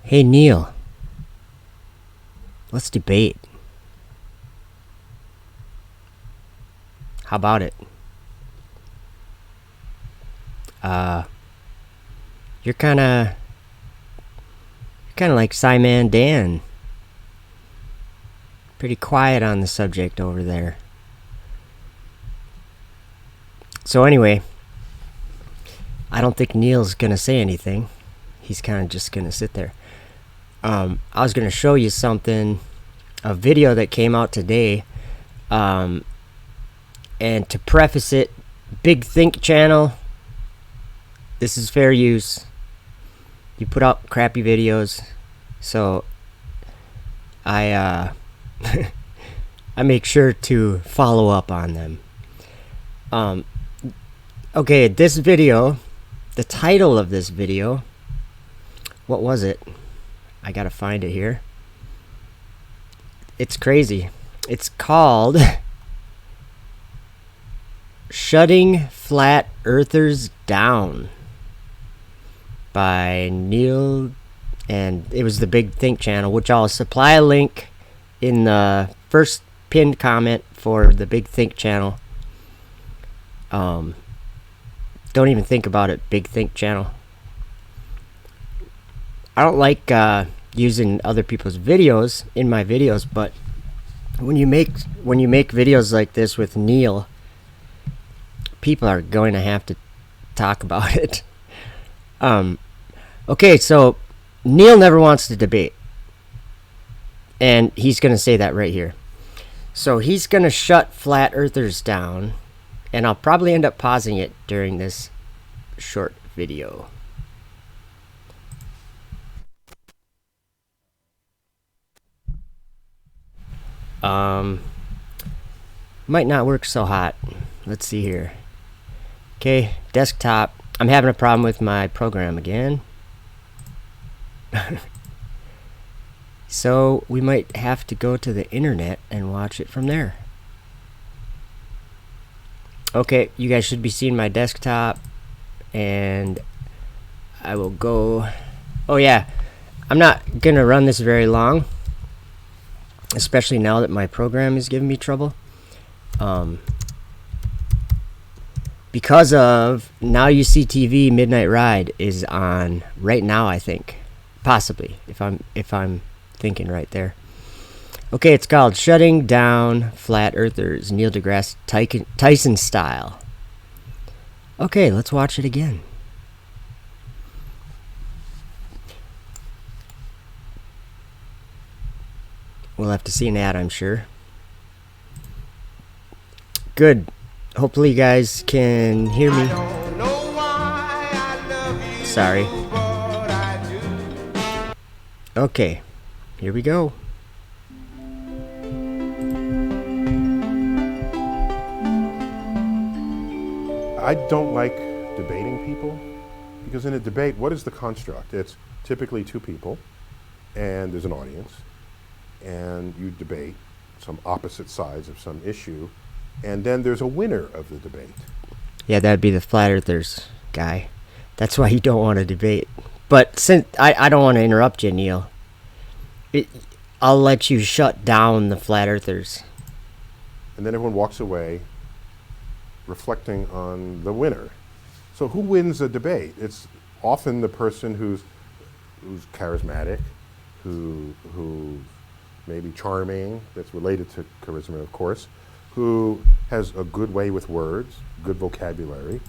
Hey Neil, let's debate. How about it? Uh, you're kind of like Simon Dan. Pretty quiet on the subject over there. So anyway, I don't think Neil's gonna say anything. He's kind of just gonna sit there. I was gonna show you something, a video that came out today. And to preface it, Big Think channel, this is fair use. You put out crappy videos, so I I make sure to follow up on them. Okay, this video, the title of this video, what was it? I gotta find it here. It's crazy. It's called Shutting Flat Earthers Down by Neil, and it was the Big Think channel, which I'll supply a link in the first pinned comment for the Big Think channel. Don't even think about it, Big Think channel. I don't like using other people's videos in my videos, but when you make videos like this with Neil, people are going to have to talk about it. Okay, so Neil never wants to debate, and he's going to say that right here. So he's going to shut flat earthers down, and I'll probably end up pausing it during this short video. Might not work so hot. Let's see here. Okay, desktop. I'm having a problem with my program again. So we might have to go to the internet and watch it from there. Okay, you guys should be seeing my desktop, and I will go. Oh yeah, I'm not gonna run this very long, especially now that my program is giving me trouble. Because of Now You See TV, Midnight Ride is on right now, I think. Possibly, if I'm thinking right there. Okay, it's called Shutting Down Flat Earthers, Neil deGrasse Tyson style. Okay, let's watch it again. We'll have to see an ad, I'm sure. Good. Hopefully you guys can hear me. Sorry. Okay, here we go. I don't like debating people, because in a debate, what is the construct? It's typically two people, and there's an audience, and you debate some opposite sides of some issue, and then there's a winner of the debate. Yeah, that'd be the flat earthers guy. That's why you don't want to debate. But since I don't want to interrupt you, Neil, I'll let you shut down the flat earthers. And then everyone walks away reflecting on the winner. So who wins a debate? It's often the person who's charismatic, who may be charming, that's related to charisma, of course, who has a good way with words, good vocabulary.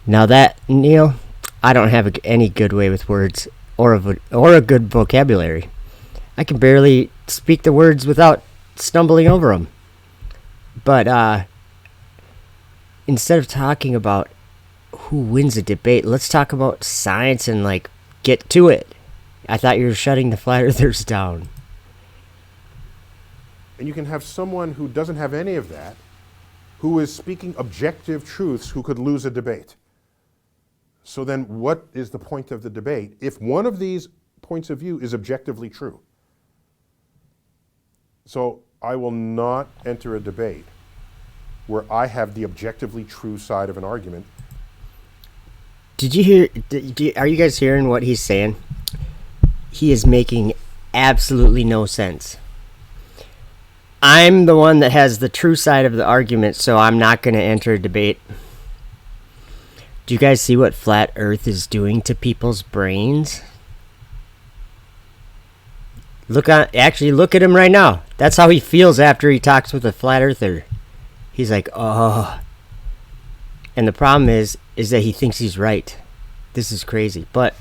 Now that, Neil, I don't have any good way with words or a good vocabulary. I can barely speak the words without stumbling over them. But instead of talking about who wins a debate, let's talk about science and get to it. I thought you were shutting the flat earthers down. And you can have someone who doesn't have any of that, who is speaking objective truths, who could lose a debate. So then what is the point of the debate if one of these points of view is objectively true? So I will not enter a debate where I have the objectively true side of an argument. Did you hear? Are you guys hearing what he's saying? he is making absolutely no sense. I'm the one that has the true side of the argument, so I'm not going to enter a debate. Do you guys see what flat Earth is doing to people's brains? Look at him right now. That's how he feels after he talks with a flat earther. He's like, oh. And the problem is that he thinks he's right. This is crazy. But,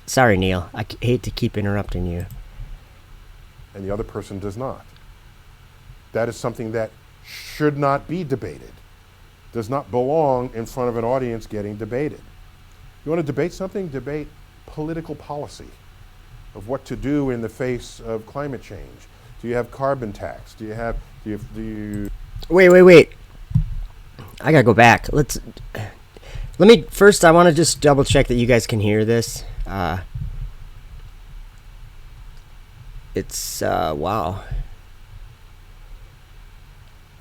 sorry, Neil. I hate to keep interrupting you. And the other person does not. That is something that should not be debated. Does not belong in front of an audience getting debated. You want to debate something? Debate political policy of what to do in the face of climate change. Do you have carbon tax? Do you Wait. I gotta go back. First I want to just double check that you guys can hear this. Wow.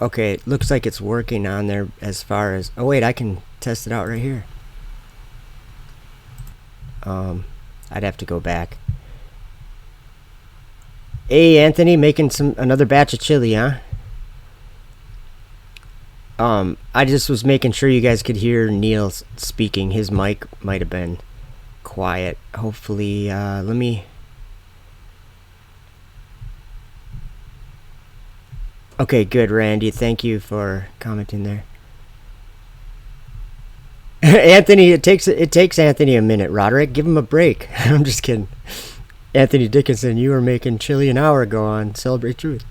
Okay, it looks like it's working on there as far as... Oh, wait, I can test it out right here. I'd have to go back. Hey, Anthony, making another batch of chili, huh? I just was making sure you guys could hear Neil speaking. His mic might have been quiet. Hopefully, let me... Okay, good, Randy. Thank you for commenting there. Anthony, it takes Anthony a minute. Roderick, give him a break. I'm just kidding. Anthony Dickinson, you were making chili an hour ago on Celebrate Truth.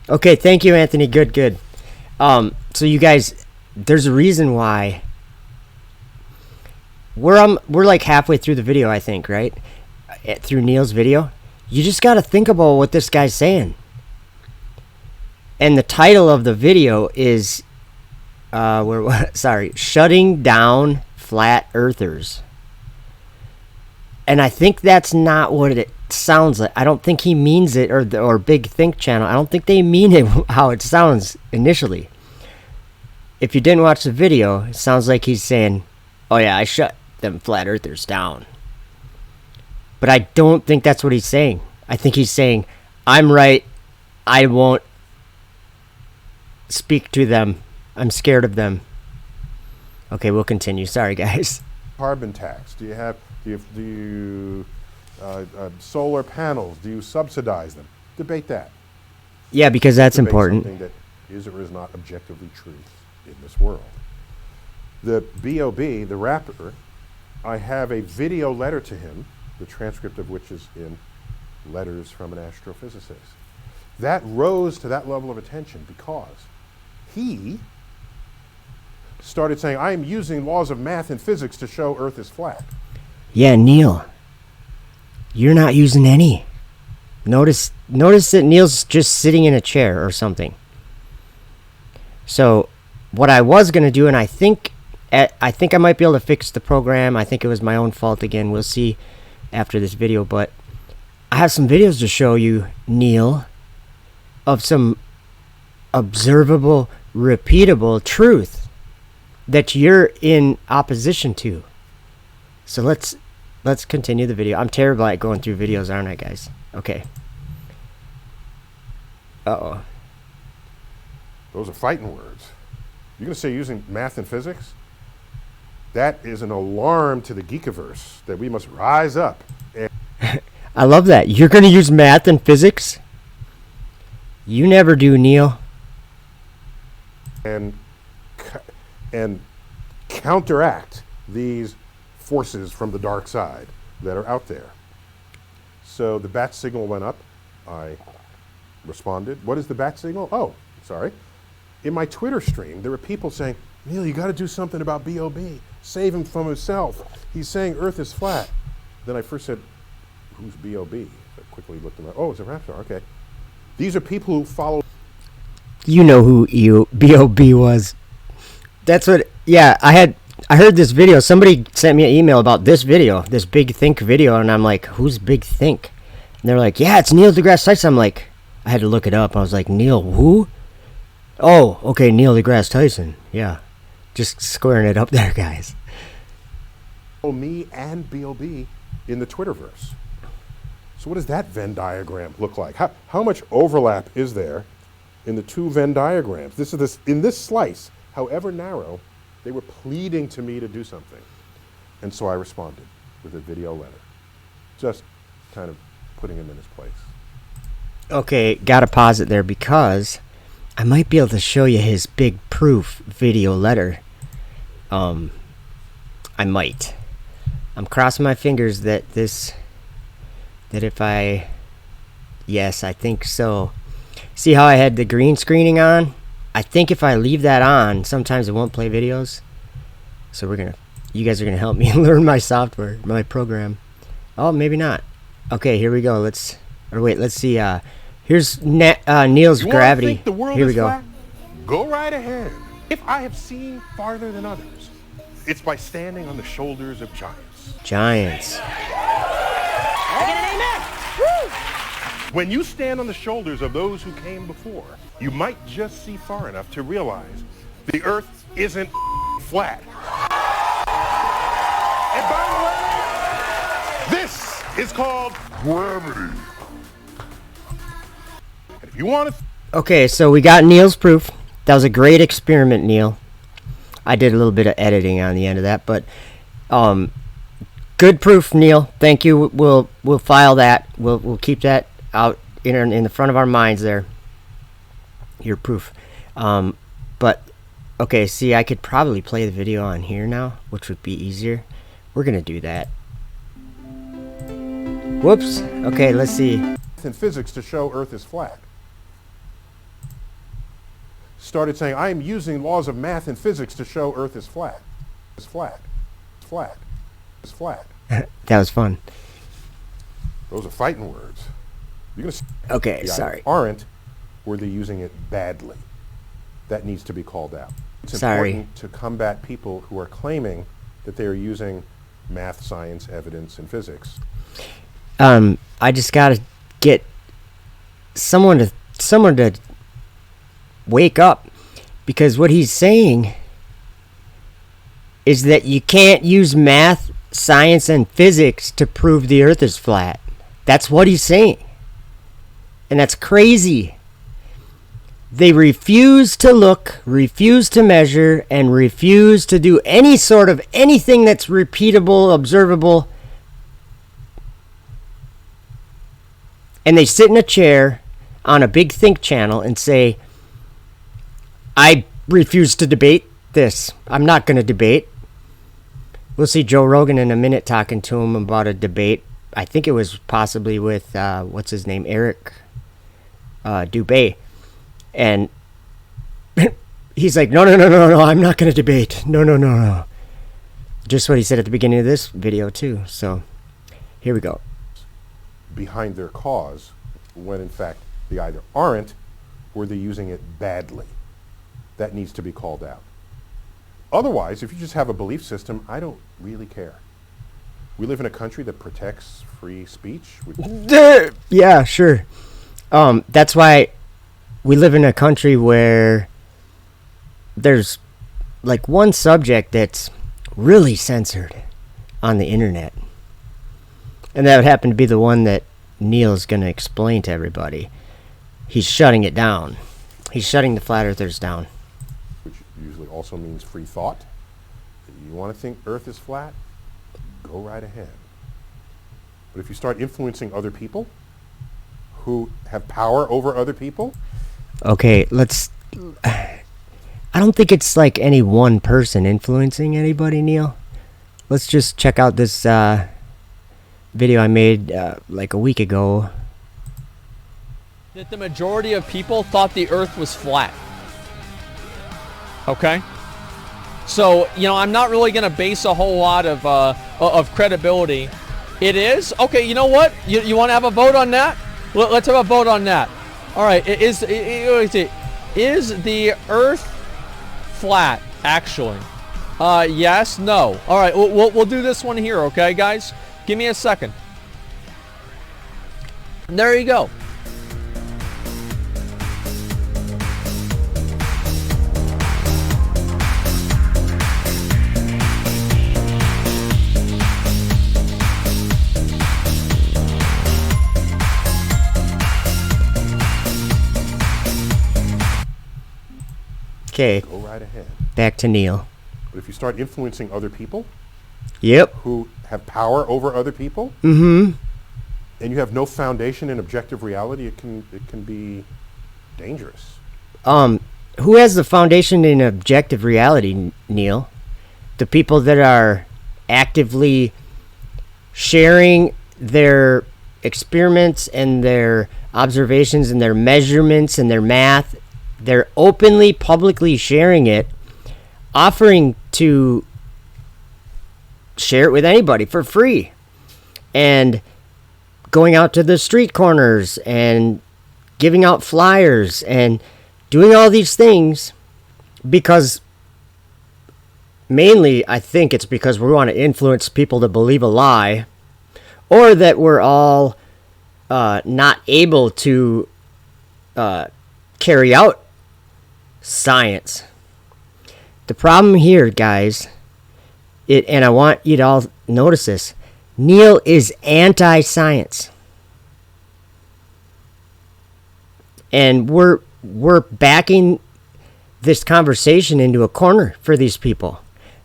Okay, thank you, Anthony. Good. So you guys, there's a reason why we're like halfway through the video, I think, right? Through Neil's video. You just got to think about what this guy's saying. And the title of the video is shutting down flat earthers. And I think that's not what it sounds like. I don't think he means it, or Big Think Channel. I don't think they mean it how it sounds initially. If you didn't watch the video, it sounds like he's saying, oh yeah, I shut them flat earthers down. But I don't think that's what he's saying. I think he's saying, I'm right, I won't speak to them. I'm scared of them. Okay, we'll continue. Sorry, guys. Carbon tax. Do you solar panels? Do you subsidize them? Debate that. Yeah, because that's Debate important. Something that is or is not objectively true in this world. The B.O.B., the rapper, I have a video letter to him, the transcript of which is in Letters from an Astrophysicist. That rose to that level of attention because he started saying, I am using laws of math and physics to show Earth is flat. Yeah, Neil, you're not using any. Notice that Neil's just sitting in a chair or something. So what I was going to do, and I think I might be able to fix the program. I think it was my own fault again. We'll see after this video. But I have some videos to show you, Neil, of some observable, repeatable truth that you're in opposition to. So let's continue the video. I'm terrible at going through videos, aren't I, guys? Okay. Uh-oh. Those are fighting words. You're going to say using math and physics? That is an alarm to the Geekiverse that we must rise up. I love that. You're going to use math and physics? You never do, Neil. And counteract these forces from the dark side that are out there. So the bat signal went up. I responded. What is the bat signal? Oh, sorry. In my Twitter stream, there were people saying, Neil, you got to do something about B.O.B. Save him from himself. He's saying Earth is flat. Then I first said, who's B.O.B.? I quickly looked at it's a rap star. Okay. These are people who follow. You know who B.O.B. was. That's what, yeah, I heard this video. Somebody sent me an email about this video, this Big Think video, and I'm like, who's Big Think? And they're like, yeah, it's Neil deGrasse Tyson. I'm like, I had to look it up. I was like, Neil who? Oh, okay, Neil deGrasse Tyson. Yeah, just squaring it up there, guys. Me and B.O.B. in the Twitterverse. So what does that Venn diagram look like? How much overlap is there in the two Venn diagrams? In this slice, however narrow, they were pleading to me to do something. And so I responded with a video letter, just kind of putting him in his place. Okay, gotta pause it there because I might be able to show you his big proof video letter. I might. I'm crossing my fingers that yes, I think so. See how I had the green screening on? I think if I leave that on, sometimes it won't play videos. So you guys are gonna help me learn my software, my program. Oh, maybe not. Okay, here we go. Let's see. Here's Neil's You gravity. Think the world Here we is go. Flat? Go right ahead. If I have seen farther than others, it's by standing on the shoulders of giants. Giants. I get an amen. Woo! When you stand on the shoulders of those who came before, you might just see far enough to realize the earth isn't flat. And by the way, this is called gravity. And if you want to... Okay, so we got Neil's proof. That was a great experiment, Neil. I did a little bit of editing on the end of that, but good proof, Neil. Thank you. We'll file that. We'll keep that out in the front of our minds there. Your proof. But okay, see, I could probably play the video on here now, which would be easier. We're gonna do that. Whoops. Okay, let's see. in physics to show Earth is flat. Started saying, I am using laws of math and physics to show Earth is flat. It's flat. It's flat. It's flat. That was fun. Those are fighting words. You're gonna Okay, sorry. Aren't, or they're using it badly. That needs to be called out. It's Sorry. important to combat people who are claiming that they are using math, science, evidence, and physics. I just gotta get someone to wake up, because what he's saying is that you can't use math, science, and physics to prove the earth is flat. That's what he's saying. And that's crazy. They refuse to look, refuse to measure, and refuse to do any sort of anything that's repeatable, observable. And they sit in a chair on a big think channel and say, I refuse to debate this. I'm not going to debate. We'll see Joe Rogan in a minute talking to him about a debate. I think it was possibly with, what's his name, Eric Dubé. And he's like, no, I'm not going to debate. No. Just what he said at the beginning of this video, too. So, here we go. Behind their cause, when in fact they either aren't or they're using it badly. That needs to be called out. Otherwise, if you just have a belief system, I don't really care. We live in a country that protects free speech. Yeah, sure. That's why we live in a country where there's like one subject that's really censored on the internet. And that would happen to be the one that Neil's going to explain to everybody. He's shutting it down. He's shutting the flat earthers down. Which usually also means free thought. You want to think Earth is flat? Go right ahead. But if you start influencing other people who have power over other people. Okay, I don't think it's like any one person influencing anybody, Neil. Let's just check out this video I made like a week ago. That the majority of people thought the earth was flat. Okay? So, I'm not really going to base a whole lot of credibility. It is? Okay, you know what? You want to have a vote on that? Let's have a vote on that. All right, is the earth flat, actually? Yes, no. All right, we'll do this one here, okay, guys? Give me a second. There you go. Okay, Go right ahead. back to Neil. But if you start influencing other people Yep. who have power over other people, Mm-hmm. and you have no foundation in objective reality, it can be dangerous. Who has the foundation in objective reality, Neil? The people that are actively sharing their experiments and their observations and their measurements and their math. They're openly, publicly sharing it, offering to share it with anybody for free, and going out to the street corners and giving out flyers and doing all these things because mainly I think it's because we want to influence people to believe a lie, or that we're all not able to carry out science. The problem here, guys, and I want you to all notice this, Neil is anti-science. And we're backing this conversation into a corner for these people.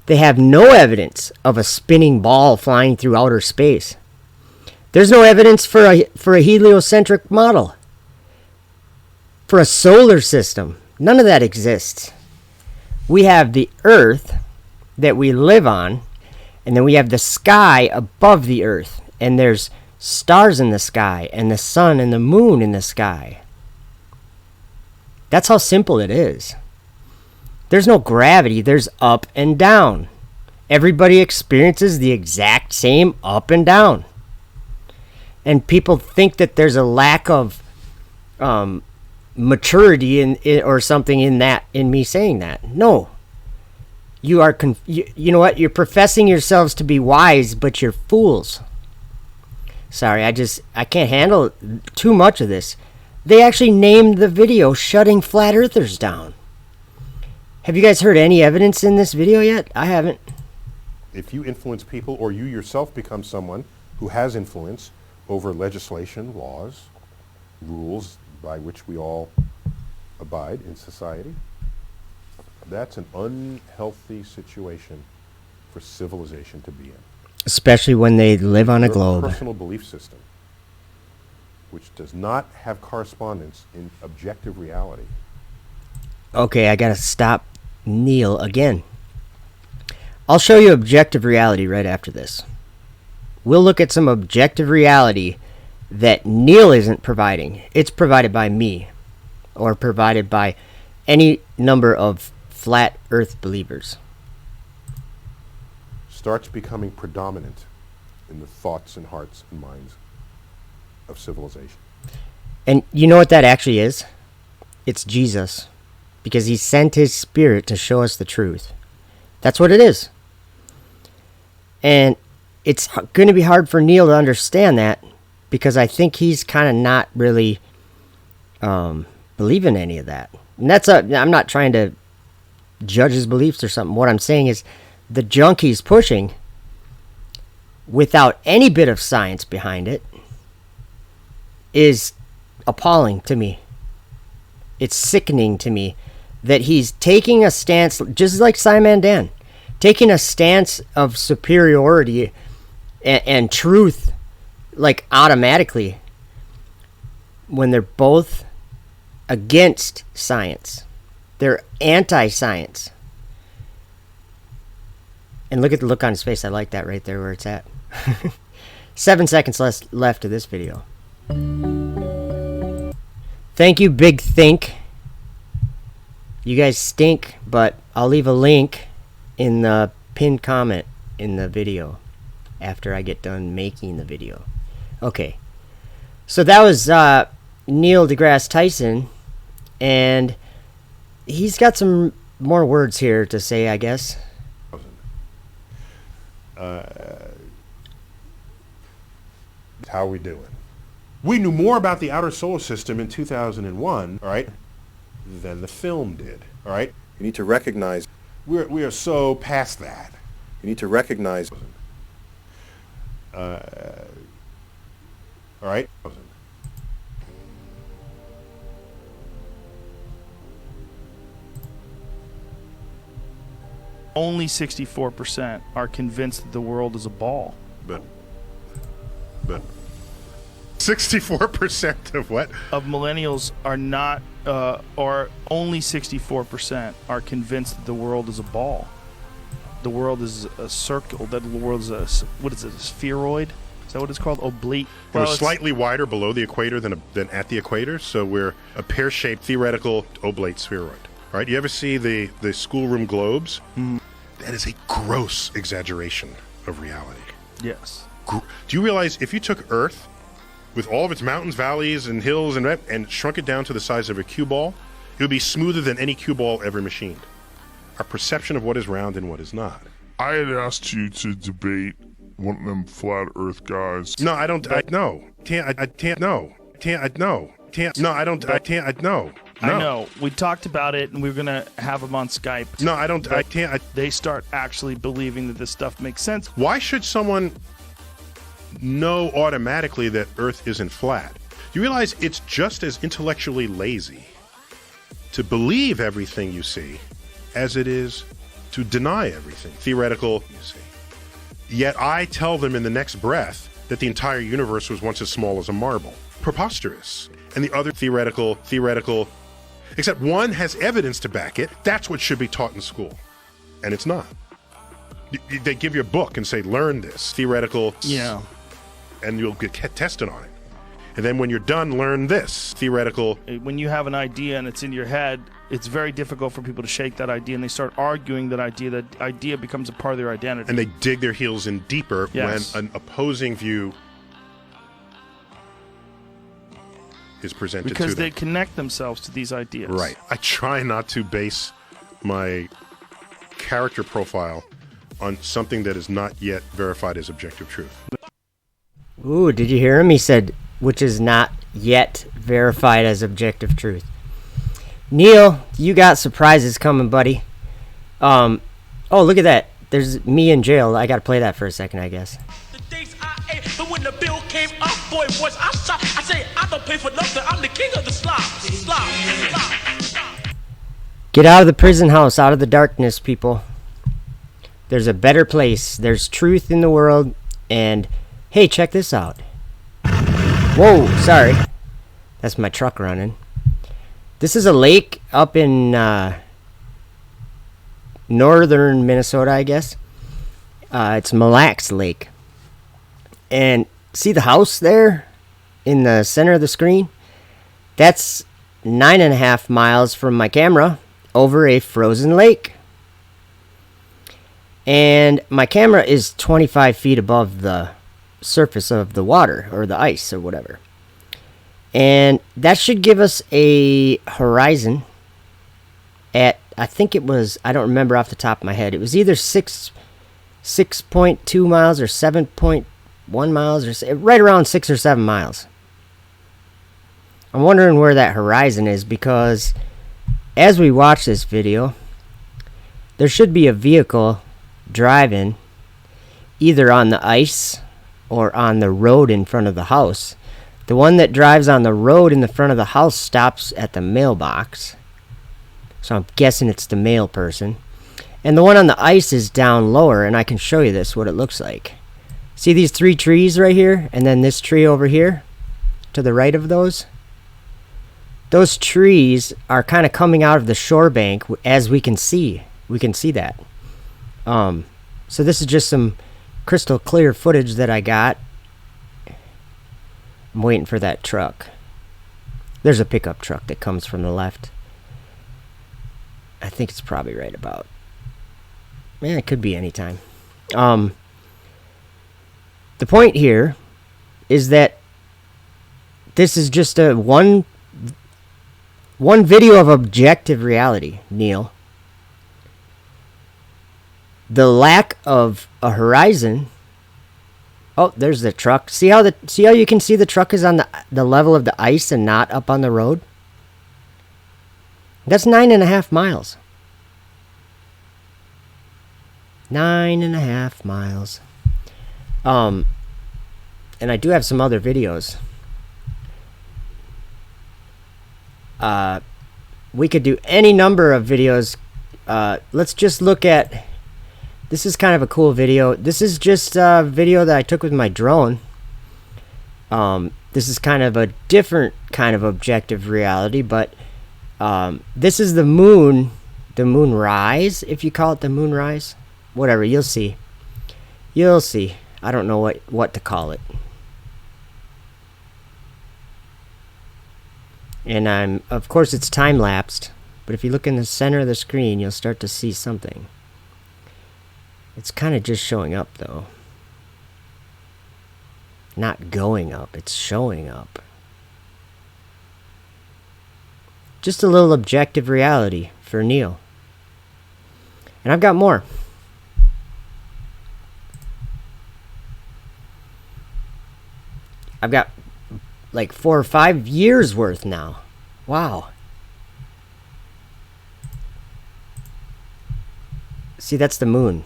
They have no evidence of a spinning ball flying through outer space. There's no evidence for a heliocentric model, for a solar system. None of that exists. We have the Earth that we live on, and then we have the sky above the Earth, and there's stars in the sky, and the sun and the moon in the sky. That's how simple it is. There's no gravity, there's up and down. Everybody experiences the exact same up and down. And people think that there's a lack of maturity in or something in me saying that. No. You are you know what? You're professing yourselves to be wise, but you're fools. Sorry, I can't handle too much of this. They actually named the video "Shutting Flat Earthers Down." Have you guys heard any evidence in this video yet? I haven't. If you influence people, or you yourself become someone who has influence over legislation, laws, rules by which we all abide in society, that's an unhealthy situation for civilization to be in. Especially when they live on a Your globe. personal belief system, which does not have correspondence in objective reality. Okay, I gotta stop Neil again. I'll show you objective reality right after this. We'll look at some objective reality that Neil isn't providing. It's provided by me, or provided by any number of flat earth believers. Starts becoming predominant in the thoughts and hearts and minds of civilization. And you know what that actually is? It's Jesus. Because he sent his spirit to show us the truth. That's what it is. And it's going to be hard for Neil to understand that, because I think he's kind of not really believing any of that. And I'm not trying to judge his beliefs or something. What I'm saying is the junk he's pushing, without any bit of science behind it, is appalling to me. It's sickening to me that he's taking a stance, just like Simon Dan, taking a stance of superiority and truth, like automatically, when they're both against science. They're anti-science. And look at the look on his face. I like that right there where it's at. 7 seconds left of this video. Thank you, Big Think. You guys stink, but I'll leave a link in the pinned comment in the video after I get done making the video. Okay. So that was Neil deGrasse Tyson, and he's got some more words here to say, I guess. How are we doing? We knew more about the outer solar system in 2001, all right, than the film did, all right? You need to recognize we are so past that. You need to recognize, all right? only 64% are convinced that the world is a ball. But 64% of what? Of millennials are not, or only 64% are convinced that the world is a ball. The world is a circle. That the world is a, what is it, a spheroid? Is that what it's called? Oblique. We're slightly wider below the equator than at the equator, so we're a pear-shaped theoretical oblate spheroid. Right? You ever see the schoolroom globes? That is a gross exaggeration of reality. Yes. Do you realize if you took Earth with all of its mountains, valleys, and hills and shrunk it down to the size of a cue ball, it would be smoother than any cue ball ever machined. Our perception of what is round and what is not. I had asked you to debate one of them flat Earth guys. No, I don't. I no. I can't. No. Can't. No. Can't. No, I don't. I can't. No. I know. We talked about it, and we were gonna have them on Skype. No, I don't. I can't. They start actually believing that this stuff makes sense. Why should someone know automatically that Earth isn't flat? You realize it's just as intellectually lazy to believe everything you see as it is to deny everything theoretical you see. Yet I tell them in the next breath that the entire universe was once as small as a marble. Preposterous. And the other theoretical, except one has evidence to back it. That's what should be taught in school. And it's not. They give you a book and say, learn this, theoretical. Yeah. And you'll get tested on it. And then when you're done, learn this, theoretical. When you have an idea and it's in your head, it's very difficult for people to shake that idea, and they start arguing that idea becomes a part of their identity. And they dig their heels in deeper Yes. when an opposing view is presented to them. Because they connect themselves to these ideas. Right. I try not to base my character profile on something that is not yet verified as objective truth. Ooh, did you hear him? He said, which is not yet verified as objective truth. Neil, you got surprises coming, buddy. Oh, look at that. There's me in jail. I got to play that for a second, I guess. The days I ate, but when the bill came up, boy, was I shot. I say, I don't pay for nothing. I'm the king of the slop. Get out of the prison house, out of the darkness, people. There's a better place. There's truth in the world. And, hey, check this out. Whoa, sorry. That's my truck running. This is a lake up in northern Minnesota, I guess. It's Mille Lacs Lake. And see the house there in the center of the screen? That's 9.5 miles from my camera over a frozen lake. And my camera is 25 feet above the surface of the water or the ice or whatever. And that should give us a horizon at, I think it was, I don't remember off the top of my head. It was either 6.2 miles or 7.1 miles or right around 6 or 7 miles. I'm wondering where that horizon is because as we watch this video, there should be a vehicle driving either on the ice or on the road in front of the house. The one that drives on the road in the front of the house stops at the mailbox. So I'm guessing it's the mail person. And the one on the ice is down lower, and I can show you this, what it looks like. See these 3 trees right here? And then this tree over here? To the right of those? Those trees are kind of coming out of the shore bank as we can see. We can see that. So this is just some crystal clear footage that I got. I'm waiting for that truck. There's a pickup truck that comes from the left. I think it's probably right about. Man, it could be any time. The point here is that this is just a one video of objective reality, Neil. The lack of a horizon. Oh, there's the truck. See how you can see the truck is on the level of the ice and not up on the road? That's 9.5 miles. 9.5 miles. And I do have some other videos. We could do any number of videos. Let's just look at This is kind of a cool video. This is just a video that I took with my drone. This is kind of a different kind of objective reality, but this is the moon rise, if you call it the moon rise. Whatever, you'll see. You'll see. I don't know what to call it. And of course it's time lapsed, but if you look in the center of the screen, you'll start to see something. It's kind of just showing up though. Not going up, it's showing up. Just a little objective reality for Neil. And I've got more. I've got like 4 or 5 years worth now. Wow. See, that's the moon.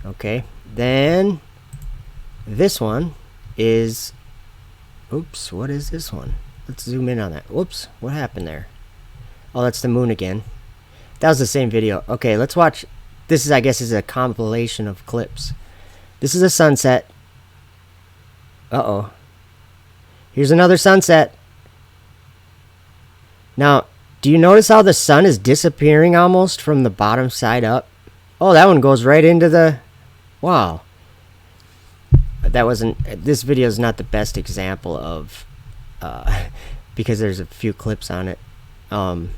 Okay, then this one is, oops, what is this one? Let's zoom in on that. Whoops, what happened there? Oh, that's the moon again. That was the same video. Okay, let's watch. This is, I guess, is a compilation of clips. This is a sunset. Uh-oh. Here's another sunset. Now, do you notice how the sun is disappearing almost from the bottom side up? Oh, that one goes right into the... Wow. That wasn't... This video is not the best example of... because there's a few clips on it. I'm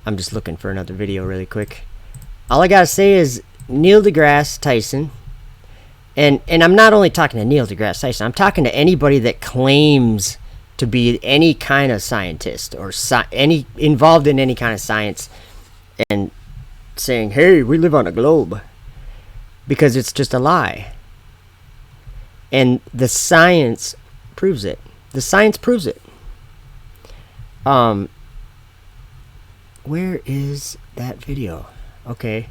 just looking for another video really quick. All I gotta say is Neil deGrasse Tyson... And I'm not only talking to Neil deGrasse Tyson, I'm talking to anybody that claims to be any kind of scientist or any involved in any kind of science and saying, hey, we live on a globe. Because it's just a lie. And the science proves it. The science proves it. Where is that video? Okay.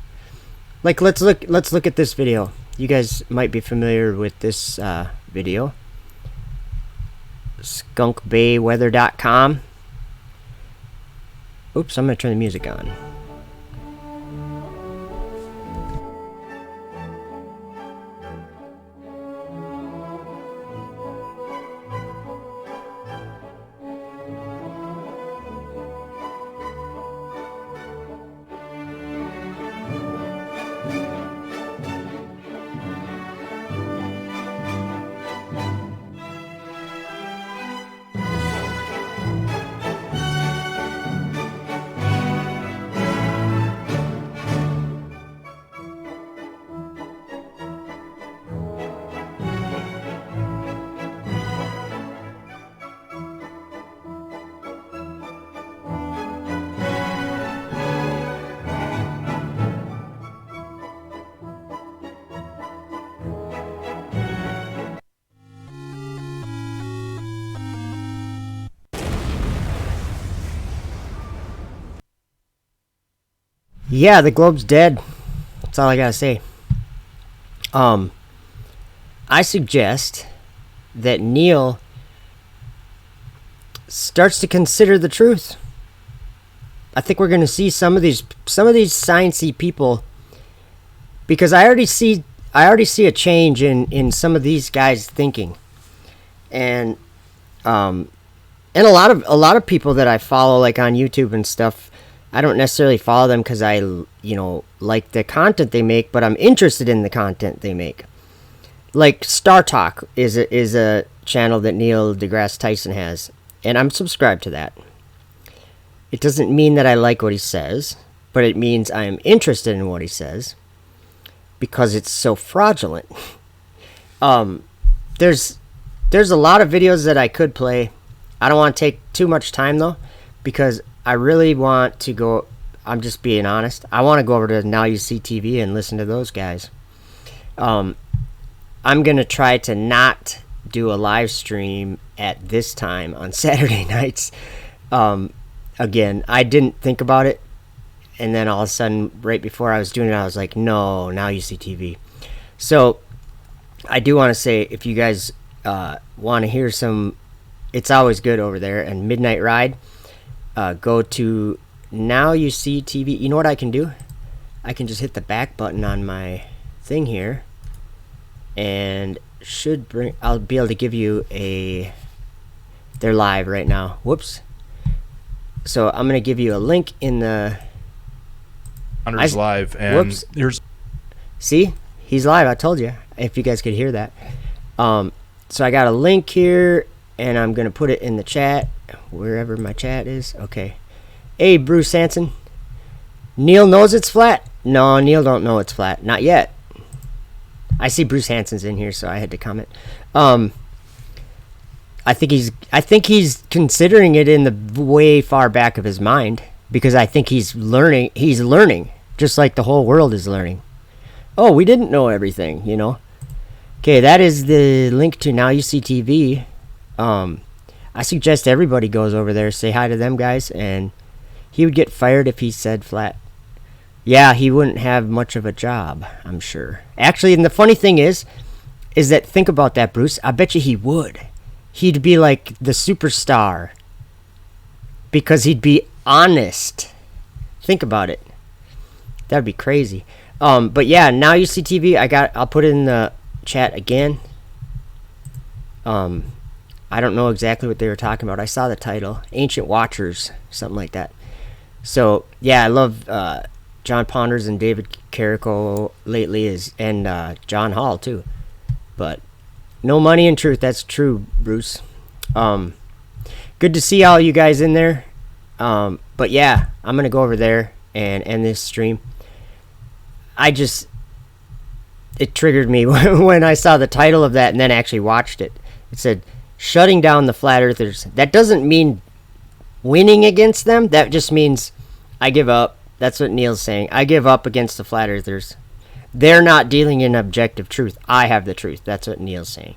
Like let's look at this video. You guys might be familiar with this video. skunkbayweather.com. Oops, I'm going to turn the music on. Yeah, the globe's dead. That's all I gotta say. I suggest that Neil starts to consider the truth. I think we're gonna see some of these sciencey people, because I already see a change in some of these guys' thinking, and a lot of people that I follow, like on YouTube and stuff. I don't necessarily follow them because I, like the content they make, but I'm interested in the content they make. Like Star Talk is a channel that Neil deGrasse Tyson has, and I'm subscribed to that. It doesn't mean that I like what he says, but it means I'm interested in what he says because it's so fraudulent. There's a lot of videos that I could play. I don't want to take too much time though, because I really want to go, I'm just being honest, I want to go over to Now You See TV and listen to those guys. I'm going to try to not do a live stream at this time on Saturday nights. Again, I didn't think about it, and then all of a sudden, right before I was doing it, I was like, no, Now You See TV. So, I do want to say, if you guys want to hear some, it's always good over there, and Midnight Ride, go to now you see TV. You know what I can do? I can just hit the back button on my thing here, and I'll be able to give you a. They're live right now. Whoops. So I'm gonna give you a link in the. Hunter's live, and whoops. here's. See, he's live. I told you. If you guys could hear that. So I got a link here, and I'm gonna put it in the chat, wherever my chat is. Okay. Hey, Bruce Hanson. Neil knows it's flat. No, Neil don't know it's flat. Not yet. I see Bruce Hanson's in here, so I had to comment. I think he's considering it in the way far back of his mind, because I think he's learning just like the whole world is learning. Oh, we didn't know everything, you know. Okay, that is the link to Now You See TV. I suggest everybody goes over there, say hi to them guys, and he would get fired if he said flat. Yeah, he wouldn't have much of a job, I'm sure. Actually, and the funny thing is that, think about that, Bruce. I bet you he would. He'd be like the superstar, because he'd be honest. Think about it. That'd be crazy. But yeah, Now You See TV. I'll put it in the chat again. I don't know exactly what they were talking about. I saw the title, Ancient Watchers, something like that. So yeah, I love John Ponders and David Carrico lately, and John Hall too. But no money and truth. That's true, Bruce. Good to see all you guys in there. But yeah, I'm gonna go over there and end this stream. It triggered me when I saw the title of that and then actually watched it. It said, shutting down the flat earthers. That doesn't mean winning against them. That just means I give up. That's what Neil's saying. I give up against the flat earthers. They're not dealing in objective truth. I have the truth. That's what Neil's saying.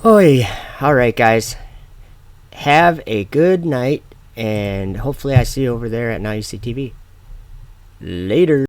Oi. All right, guys. Have a good night, and hopefully I see you over there at Now You See TV. Later.